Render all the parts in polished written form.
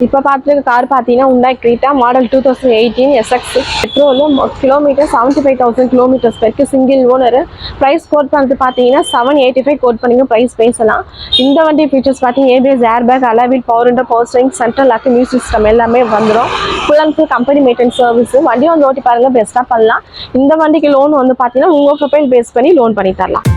இப்போ பார்த்துருக்க கார் பார்த்தீங்கன்னா Hyundai Creta model 2018 SX petrol kilometre 75,000 kilometres பெருக்கு சிங்கிள் ஓனர். ப்ரைஸ் கோட் பண்ணிட்டு பார்த்தீங்கன்னா 785 கோட் பண்ணிங்க ப்ரைஸ் பேசலாம். இந்த வண்டி ஃபீச்சர்ஸ் பார்த்தீங்கன்னா ABS airbag alloy wheel power window power steering central lock music system எல்லாமே வந்துடும். Full and full company maintenance service. வண்டி வந்து ஓட்டி பாருங்க, பெஸ்ட்டாக பண்ணலாம். இந்த வண்டிக்கு லோன் வந்து பார்த்தீங்கன்னா உங்கள் ப்ரொஃபைல் பேஸ் பண்ணி லோன் பண்ணி தரலாம்.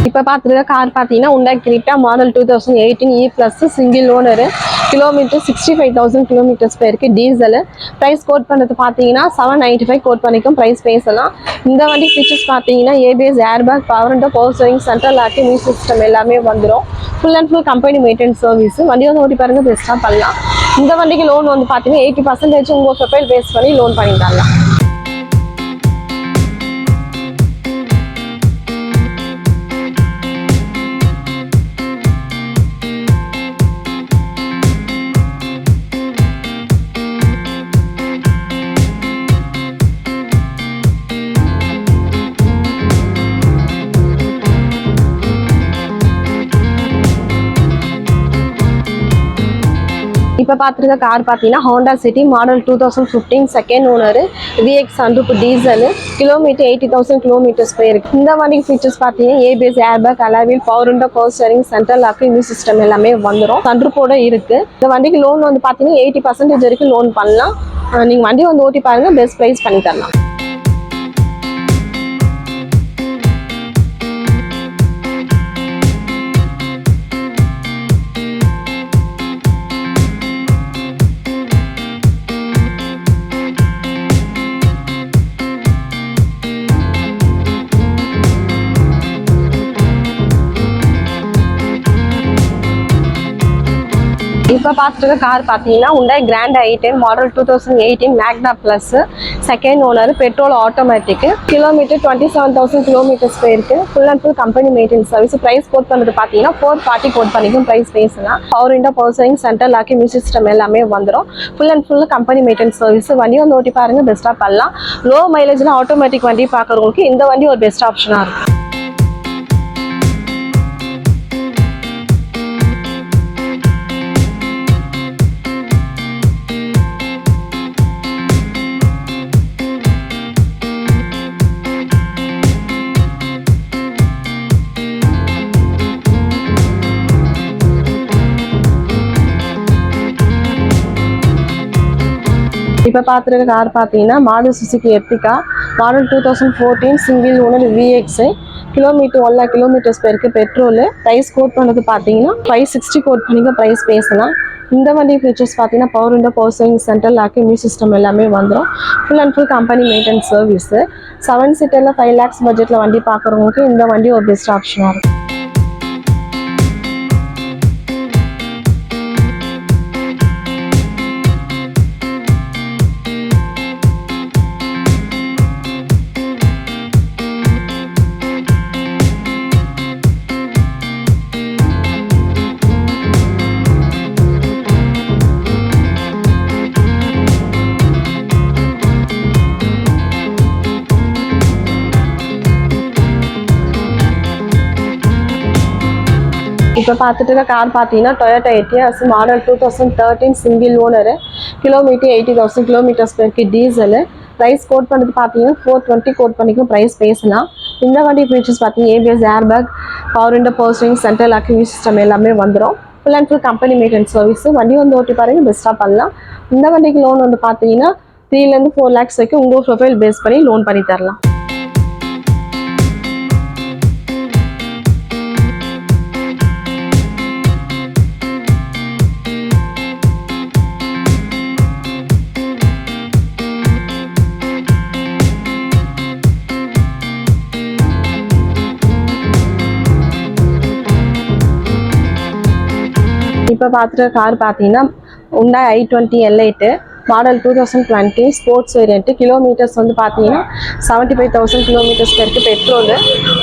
இப்போ பார்த்துருக்க கார் பார்த்தீங்கன்னா Hyundai Creta model 2018 E+ single owner. Kilometre 65,000 kilometres போயிருக்கு. டீசல். ப்ரைஸ் கோட் பண்ணுறது பார்த்தீங்கன்னா 795 கோட் பண்ணிக்கும் ப்ரைஸ் பேசலாம். இந்த வண்டி ஃபீச்சர்ஸ் பார்த்தீங்கன்னா ABS airbag power window power steering central lock music system எல்லாமே வந்துடும். Full and full company maintenance service. வண்டி வந்து ஓட்டி பாருங்க, பெஸ்ட்டாக பண்ணலாம். இந்த வண்டிக்கு லோன் வந்து பார்த்தீங்கன்னா 80% உங்கள் ப்ரொஃபைல் பேஸ் பண்ணி லோன் பண்ணி தரலாம். இப்போ பார்த்துருக்க கார் பார்த்தீங்கன்னா Honda City model 2015 second owner. VX sunroof diesel. Kilometre 80,000 kilometres போயிருக்கு. இந்த வண்டிக்கு ஃபீச்சர்ஸ் பார்த்தீங்கன்னா ABS airbag alloy wheel power window power steering central lock music system எல்லாமே வந்துடும். சன்ரூஃபோட இருக்கு. இந்த வண்டிக்கு லோன் வந்து பார்த்தீங்கன்னா 80% வரைக்கும் லோன் பண்ணலாம். நீங்கள் வண்டி வந்து ஓட்டி பாருங்க, பெஸ்ட் ப்ரைஸ் பண்ணி தரலாம். இப்போ பார்த்துருக்க கார் பார்த்தீங்கன்னா Hyundai Grand i10 model 2018 Magna Plus second owner. Petrol automatic. Kilometre 27,000 kilometres போயிருக்கு. Full and full company maintenance service. Price quote பண்ணுறது பார்த்தீங்கன்னா 440 கோட் பண்ணிக்கும் ப்ரைஸ் பேசலாம். Power window power steering central lock music system எல்லாமே வந்துடும். Full and full company maintenance service. வண்டி வந்து ஓட்டி பாருங்க, பெஸ்ட்டாக பண்ணலாம். லோ மைலேஜில் ஆட்டோமேட்டிக் வண்டி பார்க்குறவங்களுக்கு இந்த வண்டி ஒரு பெஸ்ட் ஆப்ஷனாக இருக்கும். இப்போ பார்த்துருக்க கார் பார்த்தீங்கன்னா Maruti Suzuki Ertiga model 2014 single owner VX. Kilometre 1 lakh kilometres போயிருக்கு. பெட்ரோல். ப்ரைஸ் கோட் பண்ணது பார்த்தீங்கன்னா 560 கோட் பண்ணிங்க ப்ரைஸ் பேசலாம். இந்த வண்டி ஃபீச்சர்ஸ் பார்த்தீங்கன்னா power window power steering central lock music system எல்லாமே வந்துடும். Full and full company maintenance service. 7 சீட்டரில் 5 lakhs பட்ஜெட்டில் வண்டி பார்க்குறவங்களுக்கு இந்த வண்டி ஒரு பெஸ்ட் ஆப்ஷனாக இருக்கும். இப்போ பார்த்துட்டு இருக்க கார் பார்த்தீங்கன்னா Toyota Etios model 2013 single owner. Kilometre 80,000 kilometres போயிருக்கு. டீசல். ப்ரைஸ் கோட் பண்ணுறது பார்த்தீங்கன்னா 420 கோட் பண்ணிக்கும் ப்ரைஸ் பேசலாம். இந்த வண்டி ஃபீச்சர்ஸ் பார்த்தீங்கன்னா ABS airbag power window power steering central lock music system எல்லாமே வந்துடும். Full and full company maintenance service. வண்டி வந்து ஓட்டி பாருங்க, பெஸ்ட்டாக பண்ணலாம். இந்த வண்டிக்கு லோன் வந்து பார்த்தீங்கன்னா 3 to 4 lakhs வரைக்கும் உங்கள் ப்ரொஃபைல் பேஸ் பண்ணி லோன் பண்ணி தரலாம். இப்போ பார்த்துட்டு கார் பார்த்தீங்கன்னா Hyundai i20 L8 model 2020 sports variant. Kilometres வந்து பார்த்தீங்கன்னா 75,000 கிலோமீட்டர்ஸ் இருக்கு. பெட்ரோல்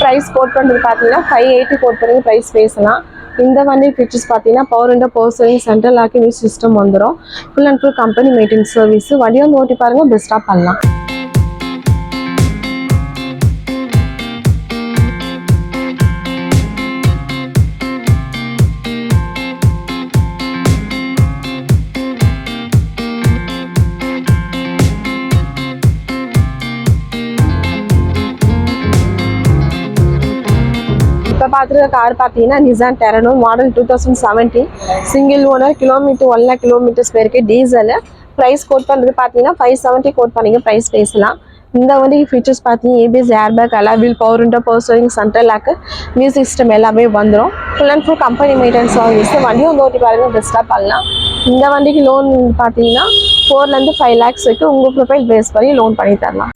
ப்ரைஸ் கோட் பண்ணுறது பார்த்தீங்கன்னா 580 கோட் பண்ணி ப்ரைஸ் பேசலாம். இந்த வண்டி ஃபீச்சர்ஸ் பார்த்தீங்கன்னா power window, power steering, central locking music system வந்துடும். Full and full company maintenance service. வண்டி வந்து ஓட்டி பாருங்க, பெஸ்ட்டாக பண்ணலாம். இப்போ பார்த்துருக்க கார் பார்த்தீங்கன்னா Nissan டெரனோ model 2017 single owner. Kilometre 1 lakh kilometres பேருக்கு டீசல். ப்ரைஸ் கோட் பண்ணுறது பார்த்தீங்கன்னா 570 கோட் பண்ணிங்க ப்ரைஸ் பேசலாம். இந்த வண்டிக்கு ஃபீச்சர்ஸ் பார்த்தீங்கன்னா ABS, airbag, alloy wheel, power window, power steering, central lock, music system எல்லாமே வந்துடும். Full and full company maintenance service. வண்டியும் வந்து ஓட்டி பாருங்க, பெஸ்ட்டாக பண்ணலாம். இந்த வண்டிக்கு லோன் பார்த்தீங்கன்னா 4 to 5 lakhs வரைக்கும் உங்கள் ப்ரொஃபைல் பேஸ் பண்ணி லோன் பண்ணி தரலாம்.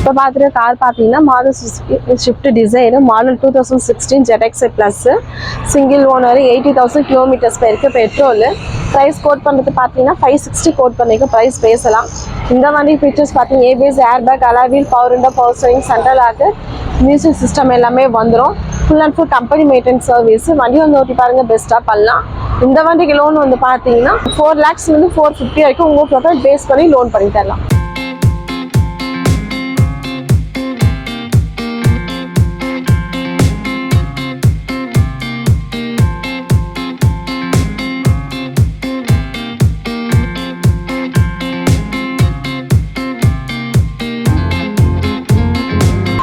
இப்போ பார்த்துட்டு கார் பார்த்தீங்கன்னா model Suzuki Swift desire model 2016 ZX plus single owner. 80,000 kilometres பேருக்கு பெட்ரோல். ப்ரைஸ் கோட் பண்ணுறது பார்த்தீங்கன்னா 560 கோட் பண்ணிக்க ப்ரைஸ் பேசலாம். இந்த வண்டி ஃபீச்சர்ஸ் பார்த்தீங்கன்னா ABS, airbag, alloy wheel, power window, power steering, central lock, music system எல்லாமே வந்துடும். Full and full company maintenance service. வண்டி வந்து ஓட்டி பாருங்க, பெஸ்ட்டாக பண்ணலாம். இந்த வண்டிக்கு லோன் வந்து பார்த்தீங்கன்னா 4 lakhs 450 வரைக்கும் உங்கள் ப்ரொஃபைல் பேஸ் பண்ணி லோன் பண்ணி தரலாம்.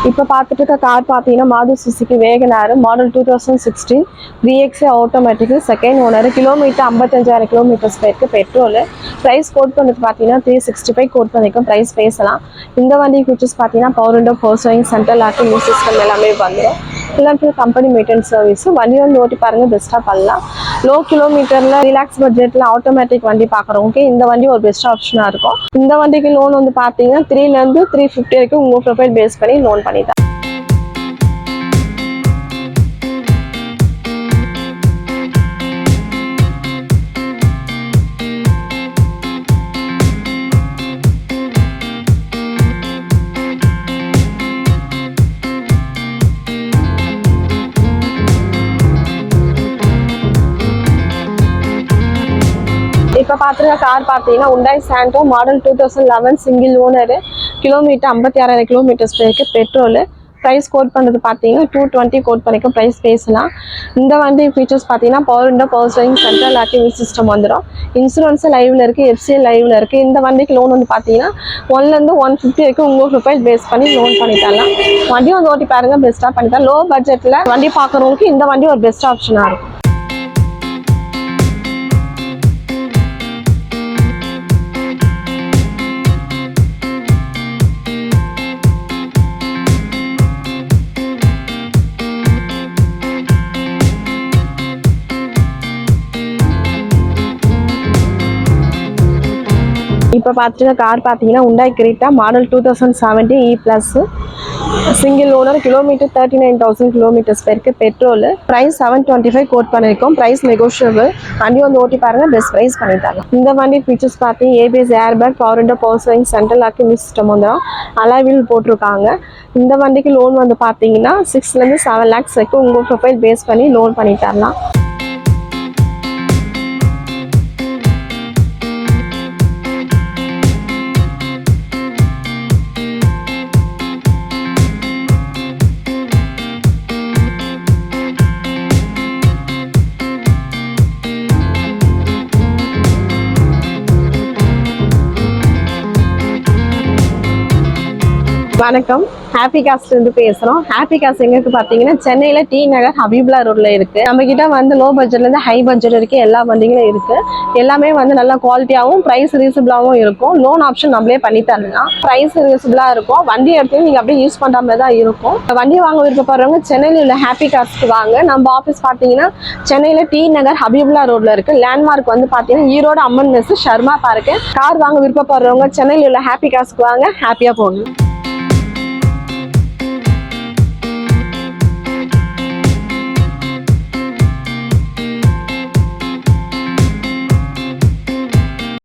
இப்போ பார்த்துட்டு இருக்க கார் பார்த்தீங்கன்னா Maruti Suzuki Wagon R model 2016 3XA automatic second owner. Kilometre 55,000 kilometres பேருக்கு பெட்ரோல். ப்ரைஸ் கோட் பண்ணுறது பார்த்தீங்கன்னா 365 கோட் பண்ணிக்கும் ப்ரைஸ் பேசலாம். இந்த வண்டி ஃபீச்சர்ஸ் பார்த்தீங்கன்னா power window, power steering, central locking music system எல்லாமே வந்துடும். Full and full company maintenance service. வண்டி வந்து ஓட்டி பாருங்க, பெஸ்ட்டாக பண்ணலாம். லோ கிலோமீட்டரில் ரிலாக்ஸ் பட்ஜெட்டில் ஆட்டோமேட்டிக் வண்டி பார்க்குறவங்க இந்த வண்டி ஒரு பெஸ்ட் ஆப்ஷனாக இருக்கும். இந்த வண்டிக்கு லோன் வந்து பார்த்தீங்கன்னா 3 to 350 வரைக்கும் உங்கள் ப்ரொஃபைல் பேஸ் பண்ணி லோன் பண்ணி தரேன். இப்போ பார்த்துருக்க கார் பார்த்தீங்கன்னா Hyundai Santro model 2011 single owner. Kilometre 56,000 kilometres பேருக்கு பெட்ரோல். ப்ரைஸ் கோட் பண்ணுறது பார்த்தீங்கன்னா 220 கோட் பண்ணிக்க ப்ரைஸ் பேசலாம். இந்த வண்டி ஃபீச்சர்ஸ் பார்த்தீங்கன்னா power window, power steering, central locking system வந்துடும். இன்சூரன்ஸ் லைவ்ல இருக்குது, FCA லைவ்ல இருக்குது. இந்த வண்டிக்கு லோன் வந்து பார்த்தீங்கன்னா 1 to 150 வரைக்கும் உங்கள் ப்ரொஃபைல் பேஸ் பண்ணி லோன் பண்ணி தரலாம். வண்டியும் வந்து ஓட்டி பாருங்க, பெஸ்ட்டாக பண்ணி தரலாம். லோ பட்ஜெட்டில் வண்டி பார்க்குறவங்களுக்கு இந்த வண்டி ஒரு பெஸ்ட் ஆப்ஷனாக இருக்கும். இப்போ பார்த்துட்டு கார் பார்த்தீங்கன்னா Hyundai Creta model 2017 E+ single owner. Kilometre 39,000 kilometres பேருக்கு பெட்ரோல். ப்ரைஸ் 725 கோட் பண்ணியிருக்கோம். Price negotiable. வண்டி வந்து ஓட்டி பாருங்க, பெஸ்ட் ப்ரைஸ் பண்ணி தரலாம். இந்த வண்டி ஃபீச்சர்ஸ் பார்த்தீங்கன்னா ABS, airbag, power window, power steering, central locking system வந்துடும். அலாவில் போட்டிருக்காங்க. இந்த வண்டிக்கு லோன் வந்து பார்த்தீங்கன்னா 6 to 7 lakhs வரைக்கும் உங்கள் ப்ரொஃபைல் பேஸ் பண்ணி லோன் பண்ணி தரலாம். வணக்கம், ஹாப்பி காஸ்ட் இருந்து பேசுறோம். ஹாப்பி காஸ்ட் எங்க இருக்கு பாத்தீங்கன்னா சென்னையில டி நகர் ஹபீபுல்லா ரோட்ல இருக்கு. நம்ம கிட்ட வந்து லோ பட்ஜெட்ல இருந்து ஹை பட்ஜெட் வரைக்கும் எல்லா வண்டிகளும் இருக்கு. எல்லாமே வந்து நல்ல குவாலிட்டியாவும் பிரைஸ் ரீசனபிளாவும் இருக்கும். லோன் ஆப்ஷன் நம்மளே பண்ணி தரலாம். பிரைஸ் ரீசனபிளா இருக்கும். வண்டி எடுத்து நீங்க அப்படியே யூஸ் பண்ற மாதிரி தான் இருக்கும். வண்டி வாங்க விருப்பப்படுறவங்க சென்னையில உள்ள ஹாப்பி காஸ்ட்க்கு வாங்க. நம்ம ஆஃபீஸ் பாத்தீங்கன்னா சென்னையில டி நகர் ஹபீபுல்லா ரோட்ல இருக்கு. லேண்ட்மார்க் வந்து பாத்தீங்கன்னா ஈரோடு அம்மன் மெஸ் ஷர்மா பார்க். கார் வாங்க விருப்பப்படுறவங்க சென்னையில உள்ள ஹாப்பி காஸ்ட்க்கு வாங்க. ஹாப்பியா போங்க.